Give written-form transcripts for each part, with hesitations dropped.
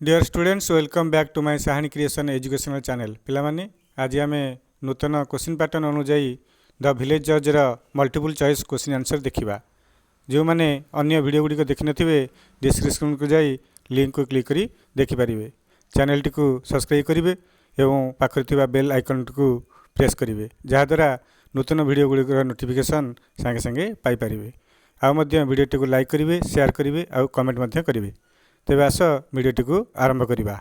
Dear students welcome back to my Sahani creation educational channel पिलामाने आज आम नूतन क्वेश्चन पैटर्न अनुजाई द विलेज जज मल्टीपल चॉइस क्वेश्चन आंसर देखा जो मैंने अन्य वीडियो गुड़िक देखी नथिबे डिस्क्रिप्शन को जाई लिंक को क्लिक करी देखिपारे चैनल टी को सब्सक्राइब करेंगे और पाखर बेल आइकन को प्रेस करेंगे जहाद्वारा नूतन वीडियो गुड़िक नोटिफिकेशन सांगे सांगे पाइपर वीडियो को लाइक करेंगे शेयर करेंगे और कमेंट करेंगे तेबे आस वीडियोटी को आरंभ करिबा।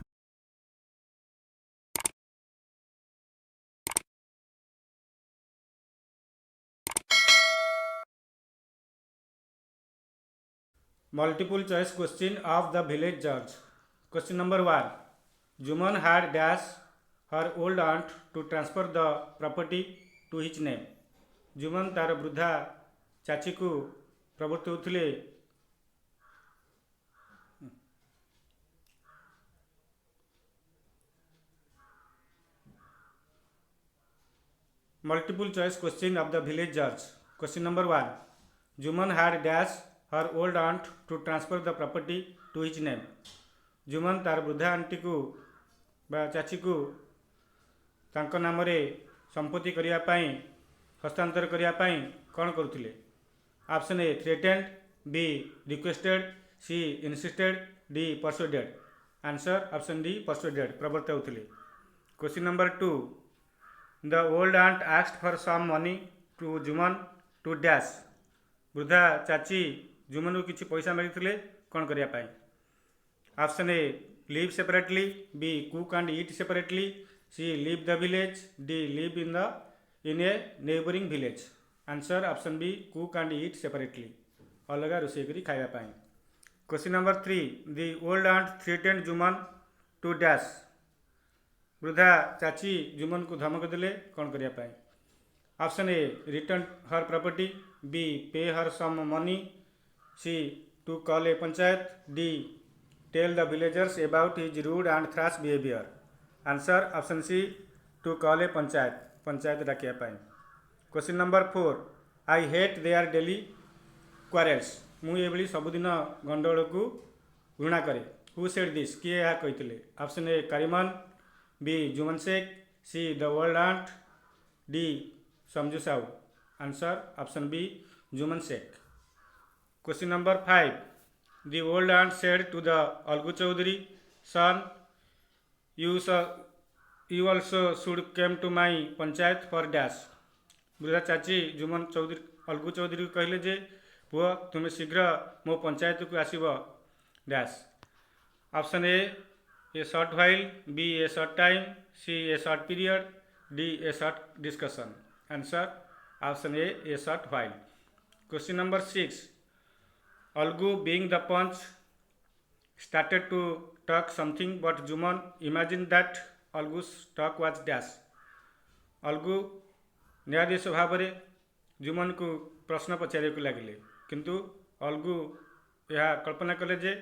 Multiple choice question of the village जज। Question number 1। Juman had dash her old aunt to transfer the property to his name। Juman तार वृद्धा चाची को प्रवृत्त होते multiple choice question of the village जज। Question number 1। Juman had dash her old aunt to transfer the property to his name। Juman तार वृद्धा aunty को बा चाची को तांको नाम रे संपत्ति करिया पाई हस्तांतर करिया पाई कौन करुथिले। Option A threatened, B requested, C insisted, D persuaded. Answer option D persuaded प्रवर्त होथिले। Question number 2। The old aunt asked for some money to Juman to dash। वृद्धा चाची जुमन को किसी पैसा मागिथिले कौन करिया पाई। Option A live separately, B cook and eat separately, C leave the village, D live in a neighbouring village. Answer option B cook and eat separately अलग रोषे करी खाया पाई। Question number 3। The old aunt threatened Juman to dash. वृद्धा चाची जुमन को धमक देले कौन करिया पाई। Option A return her property, B pay her some money, C to call a panchayat, D tell the villagers about his rude and thrash behaviour. Answer option C to call a panchayat डाकिया पाई। Question number 4। I hate their daily quarrels. मुझे सबुदिन गंडगोल को घृणा करे। Who said this, किए यह कही। Option A Kariman, B Juman Sheikh, C the old aunt, D Samjhu Sahu. Answer option B Juman Sheikh. Question number 5। The old aunt said to the Algu Chaudhary, son you also should came to my panchayat for dash. वृद्धा चाची जुमन चौधरी अलगू चौधरी को कहले जे पुआ तुम्हें शीघ्र मो पंचायत को आसब dash. Option A short while, B a short time, C a short period, D a short discussion. Answer option A short while. Question number 6। Algu being the panch started to talk something but Juman imagined that Algu's talk was dash। Algu न्यायाधीश भाव में जुमन को प्रश्न पचारे को लगिले किंतु अलगू यह कल्पना कले जे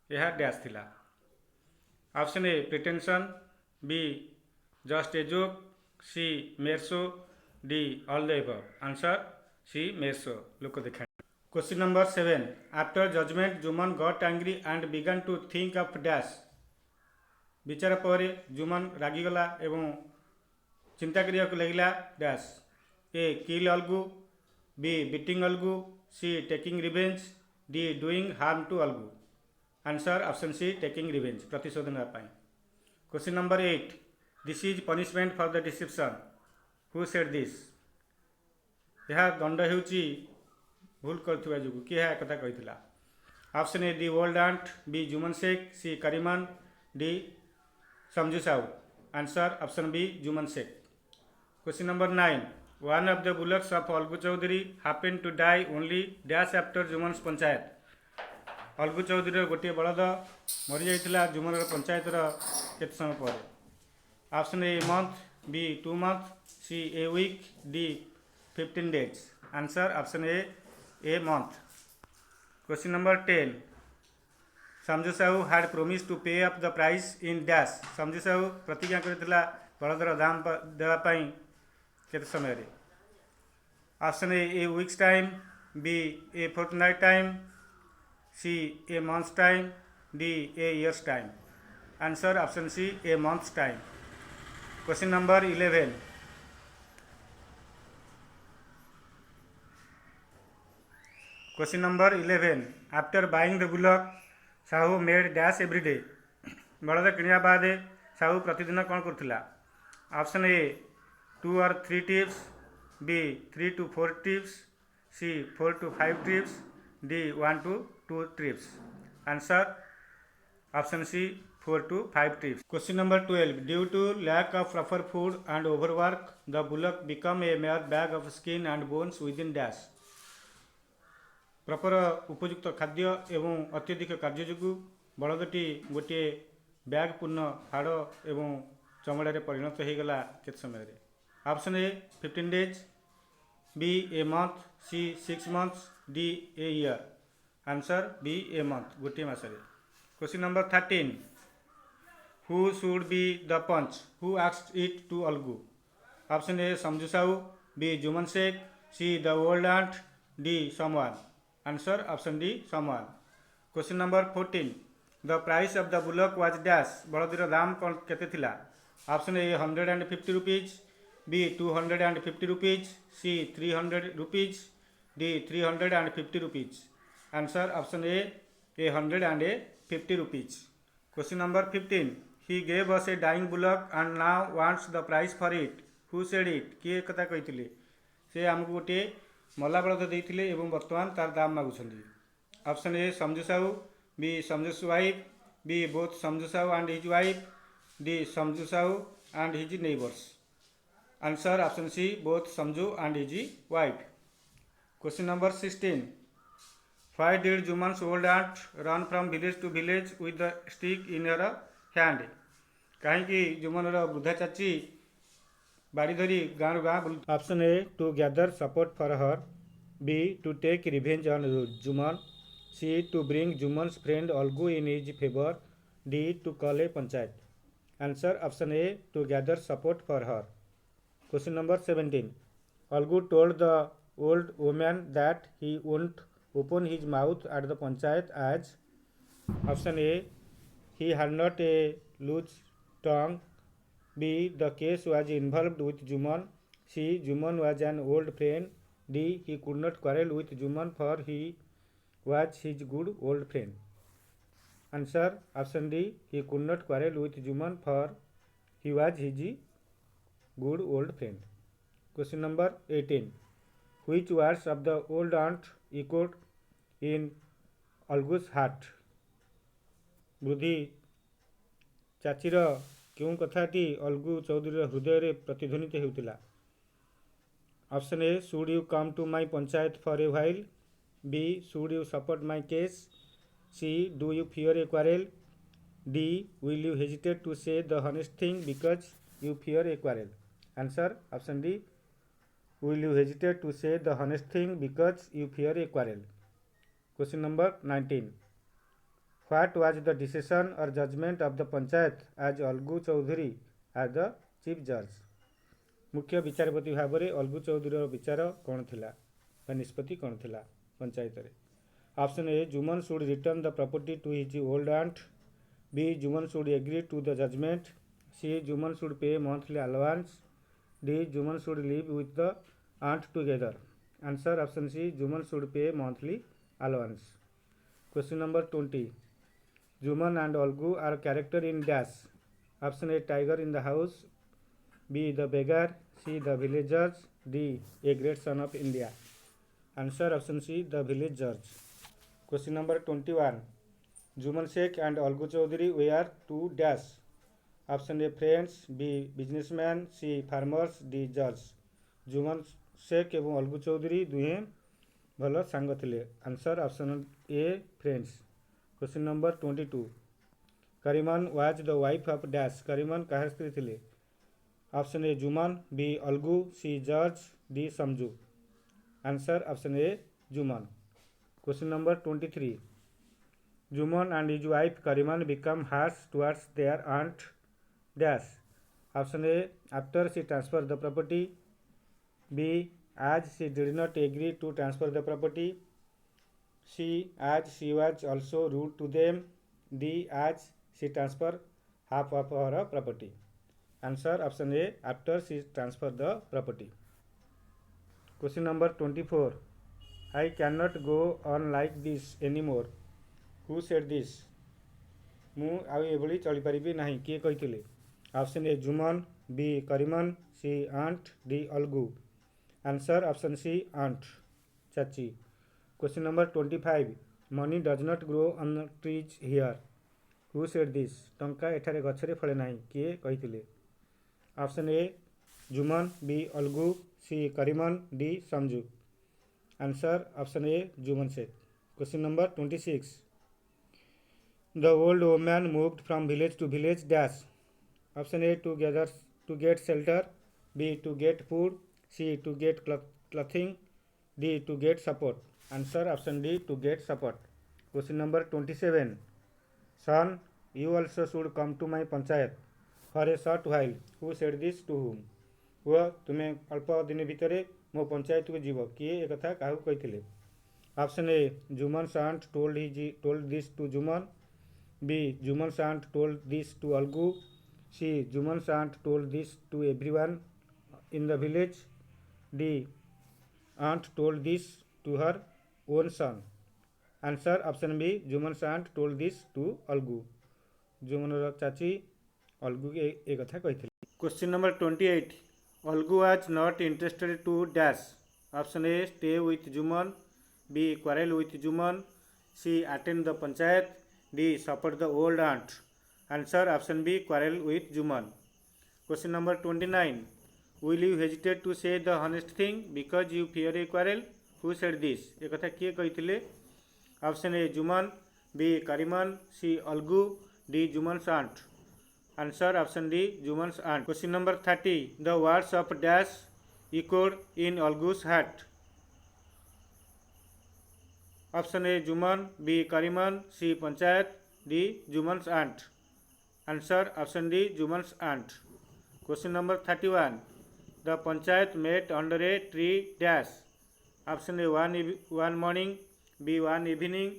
यह डैश थिला। Option A pretension, B just a joke, C mere show, D all the above. Answer C mere show लोक देखा। Question number 7। After judgement Juman got angry and began to think of dash. विचार पर जुमन रागिगला एवं चिंता करिया को लगिला dash. A kill Algu, B beating Algu, C taking revenge, D doing harm to Algu. Answer option C taking revenge प्रतिशोध नापी। Question number 8। This is punishment for the deception. Who said this. यह दंड होउची भूल करथिबा जोगु किए यह कथा कहितला। Option A the old aunt, B Juman Sheikh, C Kariman, D Samjhu Sahu. Answer option B Juman Sheikh. Question number 9। One of the bullocks of Algu Chaudhary happened to die only dash after Juman's panchayat. Algu Chaudhary गोटे बलद मरी जाइथिला जुमन पंचायत केते समय पर। Option A month, B 2 month, C a week, D 15 days. Answer option A month. Question number 10। Samjhu Sahu had promise to pay up the price in dash. Samjhu Sahu प्रतिज्ञा करथिला बलदर दाम देवाई केते समय रे। Option A week's time, B a fortnight time, C a month's time, D a year's time. Answer option C, a month's time. Question number 11. Question number 11. After buying the bullock, Sahu made dash every day. ବଳଦ କିଣିବା ବାଦେ ସାହୁ ପ୍ରତିଦିନ କ'ଣ କରୁଥିଲା? Option A 2 or 3 trips, B 3 to 4 trips, C 4 to 5 trips, D 1 to 2 trips. Answer option C, 4 to 5 trips. Question number 12. Due to lack of proper food and overwork, the bullock become a mere bag of skin and bones within dash. Proper ଉପଯୁକ୍ତ ଖାଦ୍ୟ ଏବଂ ଅତ୍ୟଧିକ କାର୍ଯ୍ୟ ଯୋଗୁଁ ବଳଦଟି ଗୋଟିଏ bag ପୂର୍ଣ୍ଣ ହାଡ଼ ଏବଂ ଚମଡ଼ାରେ ପରିଣତ ହୋଇଗଲା କେତେ ସମୟରେ? Option A 15 days, B a month, C 6 months, D a year. Answer B a month, ଗୋଟିଏ ମାସରେ. Question number 13. Who should be the punch? Who asked it to Algu? Option A Samju Sahu, B Juman Sheikh, C the old aunt, D someone. Answer option D someone. Question number 14. The price of the bullock was dash. ବଳଦର ଦାମ କ'ଣ କେତେ ଥିଲା? Option A 150 rupees, B 250 rupees, C 300 rupees, D 350 rupees. Answer option A 150 rupees. Question number 15. He gave us a dying bullock and now wants the price for it. Who said it? କିଏ କଥା କହିଥିଲେ? ସେ ଆମକୁ ଗୋଟିଏ ମଲା ବଳଦ ଦେଇଥିଲେ ଏବଂ ବର୍ତ୍ତମାନ ତାର ଦାମ ମାଗୁଛନ୍ତି. Option A Samjhu Sahu, B Samjhu's wife, B both Samjhu Sahu and his wife, D Samjhu Sahu and his neighbours. Answer option C, both Samjhu and his wife. Question number 16. Why did Juman's old aunt run from village to village with the stick in her hand? କାହିଁକି ଜୁମନର ବୃଦ୍ଧା ଚାଚୀ ବାଡ଼ି ଧରି ଗାଁରୁ ଗାଁ ବୁଲୁ? Option A to gather support for her, B to take revenge on Juman, C to bring Juman's friend Algu in his favour, D to call a panchayat. Answer option A to gather support for her. Question number 17. Algu told the old woman that he wouldn't open his mouth at the panchayat as option A he had not a loose tongue, B the case was involved with Juman, C Juman was an old friend, D he could not quarrel with Juman for he was his good old friend. Answer option D, he could not quarrel with Juman for he was his good old friend. Question number 18. Which words of the old aunt echoed in Algu's heart? ବୃଦ୍ଧି ଚାଚୀର କେଉଁ କଥାଟି ଅଲଗୁ ଚୌଧୁରୀର ହୃଦୟରେ ପ୍ରତିଧ୍ୱନିତ ହେଉଥିଲା? Option A should you come to my panchayat for a while, B should you support my case, C do you fear a quarrel, D will you hesitate to say the honest thing because you fear a quarrel. Answer option D, will you hesitate to say the honest thing because you fear a quarrel. Question number 19. What was the decision or judgment of the panchayat as Algu Chaudhary as the chief judge? मुख्य विचारपति भाव में अलगू चौधरी विचार कौन थिला बा निष्पत्ति कौन थिला पंचायत रे? Option A Juman should return the property to his old aunt, B Juman should agree to the judgement, C Juman should pay monthly allowance, D. Juman should live with the aunt together. Answer option C. Juman should pay monthly allowance. Question number 20. Juman and Algu are character in dash. Option A. Tiger in the house, B. The beggar, C. The village judge, D. A great son of India. Answer option C. The village judge. Question number 21. Juman Sheikh and Algu Chaudhary were two dash. Option A friends, B businessman, C farmers, D जज. जुमन शेख एवं अलगू चौधरी दुहे भल सांग थिले. Answer option A friends. Question number 22. Kariman was the wife of dash. Kariman काहर स्त्री थिले? Option A Juman, B Algu, C जज, D Samjhu. Answer option A Juman. Question number 23. Juman and his wife Kariman become harsh towards their aunt dash. Option A after she transferred the property, B as she did not agree to transfer the property, C as she was also rude to them, D as she transferred half of her property. Answer option A, after she transferred the property. Question number 24. I cannot go on like this anymore. Who said this? ମୁଁ ଆଉ ଏଭଳି ଚଳିପାରିବି ନାହିଁ କିଏ କହିଥିଲେ? Option A Juman, B Kariman, C aunt, D Algu. Answer option C aunt, ଚାଚି. Question number 25. Money does not grow on trees here. Who said this? ଟଙ୍କା ଏଠାରେ ଗଛରେ ଫଳେ ନାହିଁ କିଏ କହିଥିଲେ? Option A Juman, B Algu, C Kariman, D Sanju. Answer option A Juman said. Question number 26. The old woman moved from village to village dash. Option A to get shelter, B to get food, C to get clothing, D to get support. Answer option D to get support. Question number 27. Son, you also should come to my panchayat for a short while. Who said this to whom? ପୁଅ ତୁମେ ଅଳ୍ପ ଦିନ ଭିତରେ ମୋ ପଞ୍ଚାୟତକୁ ଯିବ କିଏ ଏକଥା କାହାକୁ କହିଥିଲେ? Option A Juman's aunt told this to Juman, B. Juman's aunt told this to Algu. C. Juman's aunt told this to everyone in the village. D. Aunt told this to her own son. Answer option B. Juman's aunt told this to Algu. जुमनर चाची अलगू ए कथा कही. Question number 28. Algu was not interested to dash. Option A stay with Juman, B quarrel with Juman, C attend the panchayat, D. Support the old aunt. Answer option B. Quarrel with Juman. Question number 29. Will you hesitate to say the honest thing because you fear a quarrel? Who said this? एक कथा किए कही? Option A Juman, B Kariman, C Algu, D Juman's aunt. Answer option D Juman's aunt. Question number 30. The words of dash echoed in Algu's heart. Option A Juman, B Kariman, C Panchayat, D Juman's aunt. Answer option D Juman's aunt. Question number 31. The Panchayat met under a tree dash. Option A one morning, B one evening,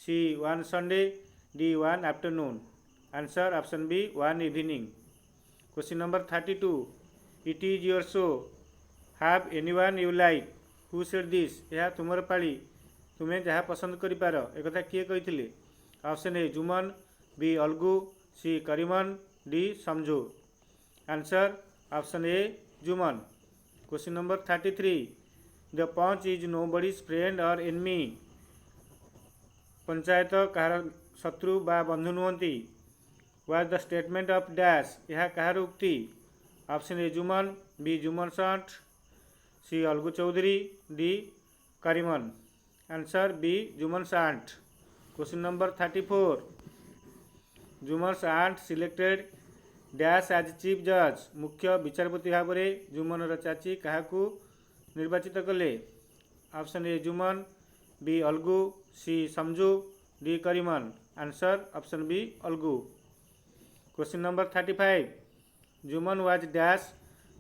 C one Sunday, D one afternoon. Answer option B one evening. Question number 32. It is your show. Have anyone you like. Who said this? यह तुमर पाली तुम्हें जहाँ पसंद करिपार एक किए कही? Option A Juman, B Algu, C Kariman, D Samjhu. Answer option A Juman. Question number 33. The panch is nobody's friend or enemy. Panchayat कहार शत्रु बा बंधु नुहति. Was the statement of dash. यह कहार उक्ति? Option A Juman, B Juman aunt, C Algu Chaudhary, D Kariman. Answer B Juman's aunt. Question number 34. Juman's aunt selected dash as chief judge. मुख्य विचारपति भाव में जुमनर चाची क्या निर्वाचित कले? Option A Juman, B Algu, C Samjhu, D Kariman. Answer option B Algu. Question number 35. Juman was dash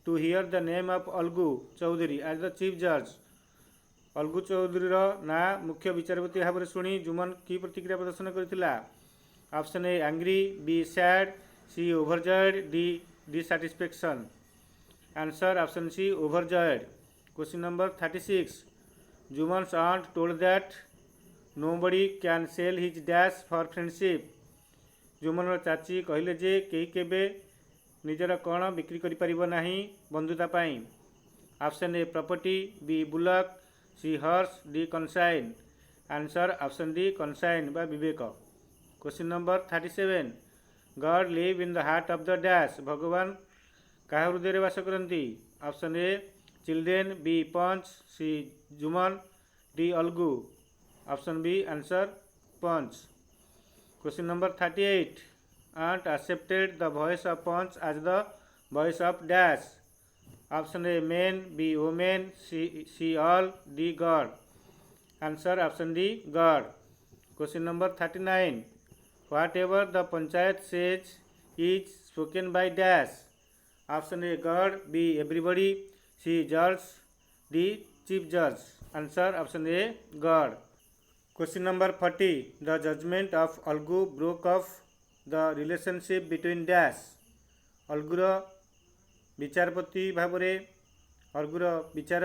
to hear the name of Algu Chaudhary as the chief जज. अलगू चौधरी ना मुख्य विचारपति भाव में शुणी जुमन की प्रतिक्रिया प्रदर्शन करथिला? Option A angry, B sad, C overjoyed, D dissatisfaction. Answer option C overjoyed. Question number 36. Juman's aunt told that nobody can sell his dash for friendship. जुमनर चाची कहले जे केही केबे निजर कौन बिक्री करि परिबो नाही बंधुता पाई. Option A property, B bullock, C hers, D conscience. Answer option D conscience बा विवेक. Question number 37. God live in the heart of the dash. भगवान क्या हृदय वास करती? Option A children, B panch, C Juman, D Algu. Option B answer panch. Question number 38. Aunt accepted the voice of panch as the voice of dash. Option A men, B women, C all, D God. Answer option D God. Question number 39. What ever the panchayat says is spoken by dash. Option a god, B everybody, सी जज, D chief जज. Answer option a god. Question number 40. The judgement of Algu broke of the relationship between dash अलगुर विचारपति भाव अलगुर विचार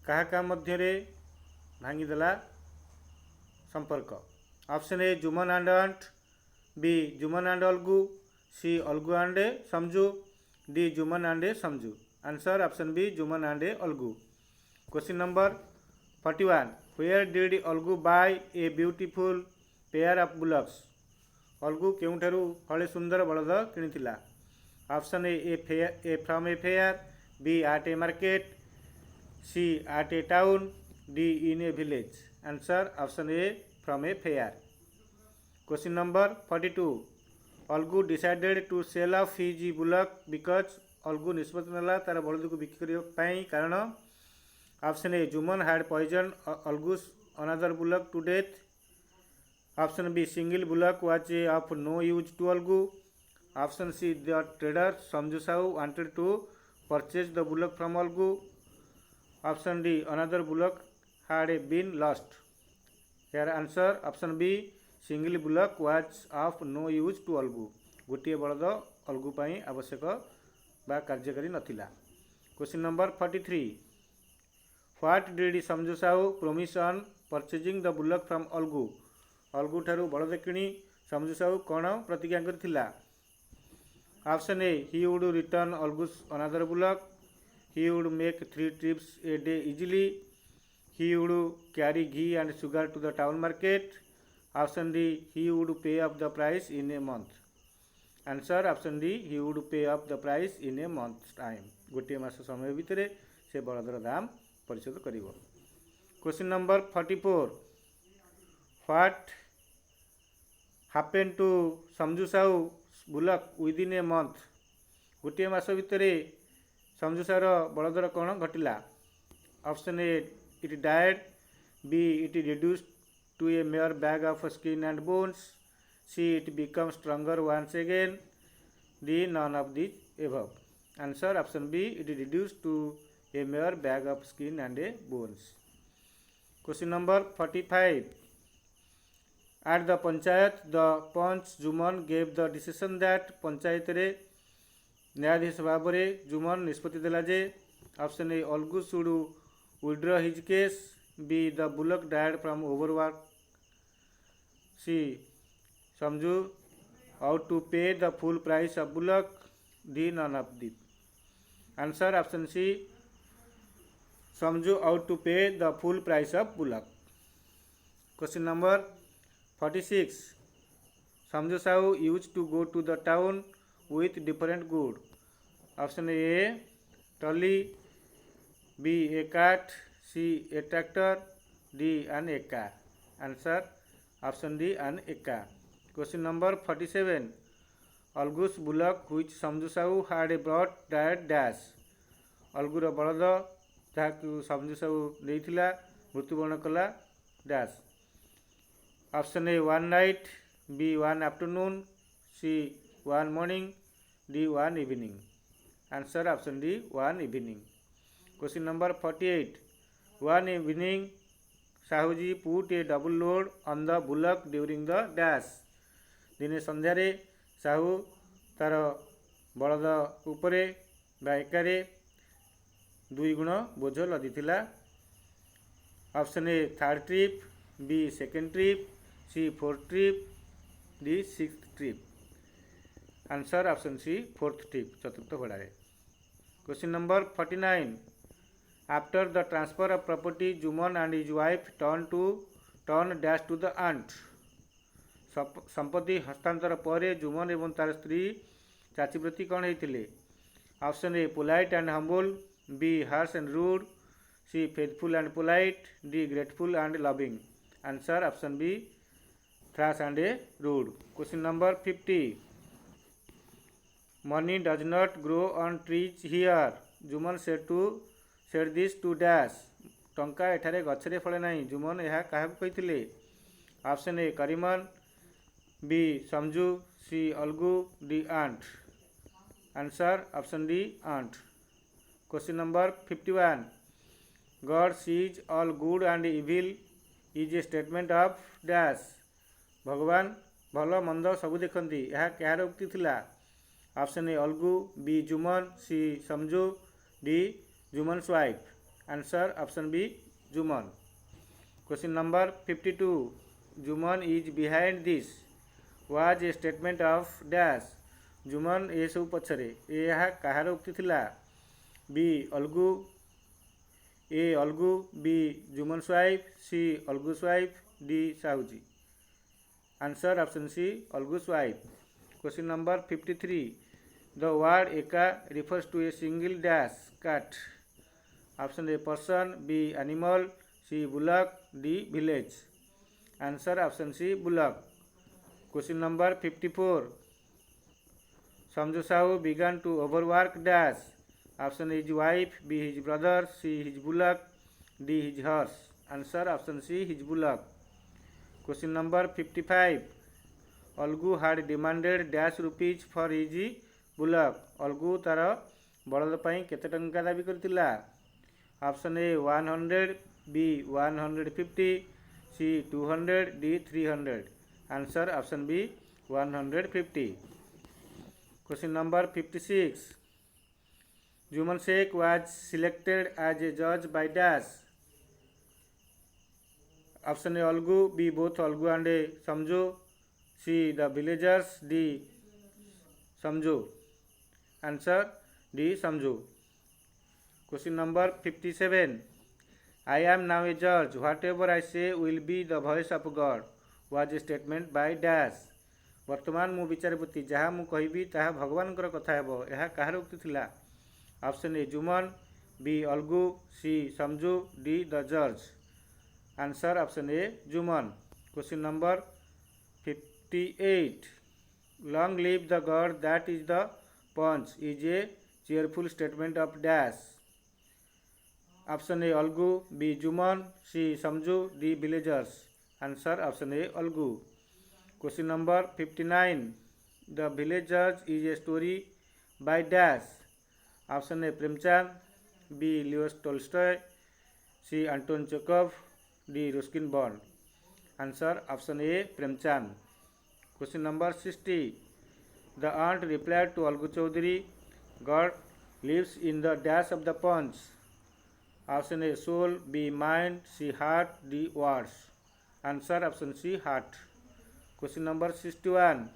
क्या मध्य भांगीदेला संपर्क। Option A Juman and aunt, B Jumman and Algu, C Algu and समझू, D Juman and समझू। Answer option B Jumman and Algu. Question number 41 where did Algu buy a beautiful pair of bullocks. Algu केउठारू हले सुंदर बलद किनिथिला। Option A from a fair, B at a market, C at a town, D in a village. Answer option A from a fair. Question number 42 Algu decided to sell off his bullock because Algu निष्पत्ति नेला तार बलद को बिक्री करने कारण। Option A Juman had poison Algu's another bullock to death. Option B single bullock was of no use to Algu. Option C the trader Samjhu Sahu wanted to purchase the bullock from Algu. Option D another bullock had been lost. Here answer option B single bullock was of no use to Algu. गोटे बलद अलगू पाई आवश्यक बा कार्यकारी नथिला। Question number 43 what did Samjhu Sahu promise on purchasing the bullock from Algu. Algu ठारू बलद किणी समझू साहू कौन प्रतिज्ञा करथिला। Option A he would return Algu's another bullock, he would make 3 trips a day easily, he would carry ghee and sugar to the town market. Option D he would pay up the price in a month. Answer option D he would pay up the price in a month time. गोटे मास समय भितर से बलदर दाम परिशोध करिवो। Question number 44 what happen to Samjhu Sahu bullock within a month. गोटे मास भितर समझू साहूर बलदर कौन घटिला। Option A it died, B it reduced to a mere bag of skin and bones, C it become stronger once again, D none of the above. Answer option B it reduced to a mere bag of skin and a bones. Question number 45 at the panchayat the panch Jumman gave the decision that. Panchayat रे न्यायाधीश भाव में जुमन निष्पत्ति देला जे। Option A Algu should withdraw his case, B the bullock died from overwork, C Samjhu ought to pay the full price of bullock, D none of the. Answer option C Samjhu ought to pay the full price of bullock. Question number 46 Samjhu Sahu used to go to the town with different good. Option A trolley, B a cart, C a tractor, D an a car. Answer option D an a car. Question number 47 Algus bullock which Samju Sahu had brought died dash. अलगुर बलद जहाँ समझू सब नहीं मृत्युवरण कला dash. Option A 1 night, B 1 afternoon, C 1 morning, D 1 evening. Answer option D 1 evening. Question number 48 1 evening Sahuji put a double load on the bullock during the dash. दिने संध्यारे साहू तार बलद उपरे बा एकारे 2 गुण बोझ लदिथिला। Option A 3rd trip, B 2nd trip, C 4th trip, D 6th trip. Answer option C 4th trip, चतुर्थ घोड़े। Question number 49 after the transfer of property Jumman and his wife turn dash to the aunt. संपत्ति हस्तांतर पर जुमन एवं तार स्त्री चाचीप्रति कौन होते। Option A polite and humble, B harsh and rude, C faithful and polite, D grateful and loving. Answer option B harsh and a rude. Question number 50 money does not grow on trees here Jumman said this to dash. टंका एठारे गछरे फले नहीं जुमन यह क्या कहते। Option A Kariman, B Samjhu, C Algu, D aunt. Answer option D aunt. Question number 51 God sees all good and evil is a statement of dash. भगवान भल मंद सबू देखती। यह कହାର उक्ति थिला? Option A Algu, B Jumman, C Samjhu, D Jumman's wife. Answer option B Jumman. Question number 52 Jumman is behind this was a statement of dash. Jumman ए सब पछरे यह कହାର उक्ति थिला? B Algu, A Algu, B Jumman's wife, C Algu's wife, D Sahuji. Answer option C Algu's wife. Question number 53 the word एका refers to a single dash cat। Option A person, B animal, C bullock, D village. Answer option C bullock. Question number 54 Samjhu Sahu began to overwork dash। Option A his wife, B his brother, C his bullock, D his horse. Answer option C his bullock. Question number 55 Algu had demanded dash rupees for his bullock. Algu तार बलद पाई केते टंका दाबी करतिला? Option A 100, B 150, C 200, D 300। Answer option B 150। Question number 56 Jumman Shaikh was selected as a judge by dash। Option A Algu, B both Algu and a Samjhu, C the villagers, D Samjhu. Answer D Samjhu. Question number 57 I am now a जज whatever आई से will be the voice of God was a statement by dash. वर्तमान मु विचारपति जहाँ मु कहबी ताहा भगवान कथा हेबो यह कହାର उक्ति थिला? Option A Juman, B Algu, C Samjhu, D the जज। Answer option A Juman. Question number 58 long live the God that is the panch is a cheerful statement of dash. Option A Algu, B Jumman, C Samjhu, D villagers. Answer option A Algu. Question number 59 the village जज is a story by dash. Option A Premchand, B Leo Tolstoy, C Anton Chekhov, D रुस्किन bond. Answer option A Premchand. Question number 60 the aunt replied to Algu Chaudhari God lives in the dash of the punch। Option A soul, B mind, C heart, D words. Answer option C heart. Question number 61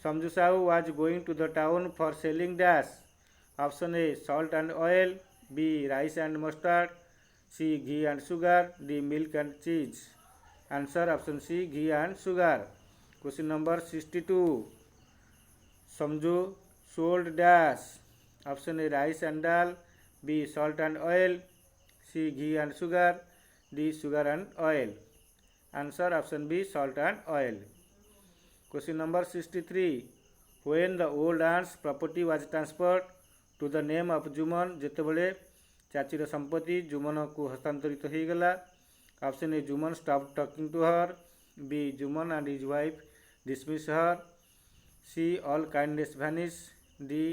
Samjhu Sahu was going to the town for selling dash। Option A salt and oil, B rice and mustard, C ghee and sugar, D milk and cheese. Answer option C ghee and sugar. Question number 62 Samjhu sold dash. Option A rice and dal, B salt and oil, C ghee and sugar, D sugar and oil. Answer option B salt and oil. Question number 63 when the old aunt's property was transferred to the name of Jumman जेतेबेले चाचीर संपत्ति जुमन को हस्तांतरित हो गला। Option A Jumman stop talking to her, B Jumman and his wife dismiss her, C all kindness vanish, D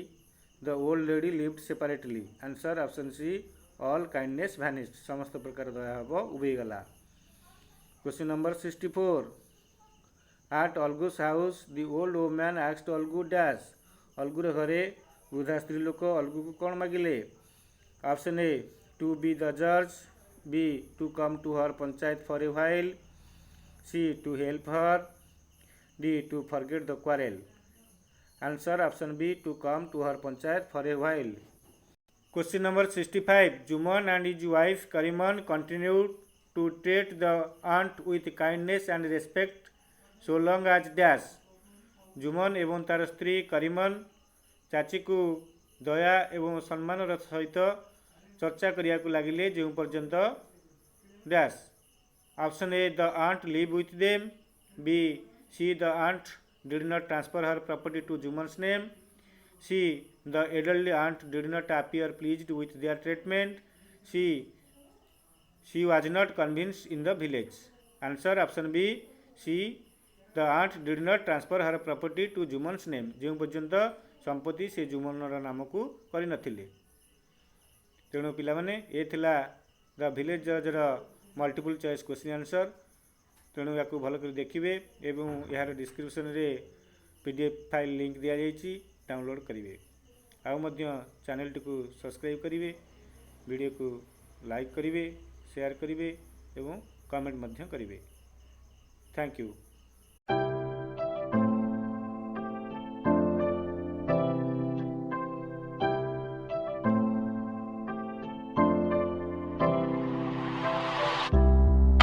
the old lady lived separately. Answer option C all kindness vanish समस्त प्रकार दया भाव उभे गला। Question number 64 at Algu's house the old woman asked Algu dash. अलगूर घरे वृद्धा स्त्री लोक अलगू को कौन मागिले? Option A to be the जज, B to come to her panchayat for a while, C to help her, D to forget the quarrel. Answer option B to come to her panchayat for a while. Question number 65 Juman and his wife Kariman continued to treat the aunt with kindness and respect so long as dash. Juman एवं तार स्त्री करीमन चाची को दया एवं सम्मान सहित चर्चा करिया को लगिले जो पर्यंत dash. Option A the aunt live with them, B C the aunt did not transfer her property to Jumman's name, C the elderly aunt did not appear pleased with their treatment, C she was not convinced in the village। Answer option B C the aunt did not transfer her property to Jumman's name जो पर्यंत संपत्ति से जुमनर नाम को कर नथिले। तेणु पिला माने ए थिला the village Jhajjar multiple choice question answer. तेणु या भल कर देखिए एवं यार डिस्क्रिप्शन रे PDF फाइल लिंक दि जाइए डाउनलोड करेंगे। चैनल टी को सब्सक्राइब करेंगे, वीडियो को लाइक करेंगे, शेयर करेंगे एवं कमेंट करेंगे। Thank you.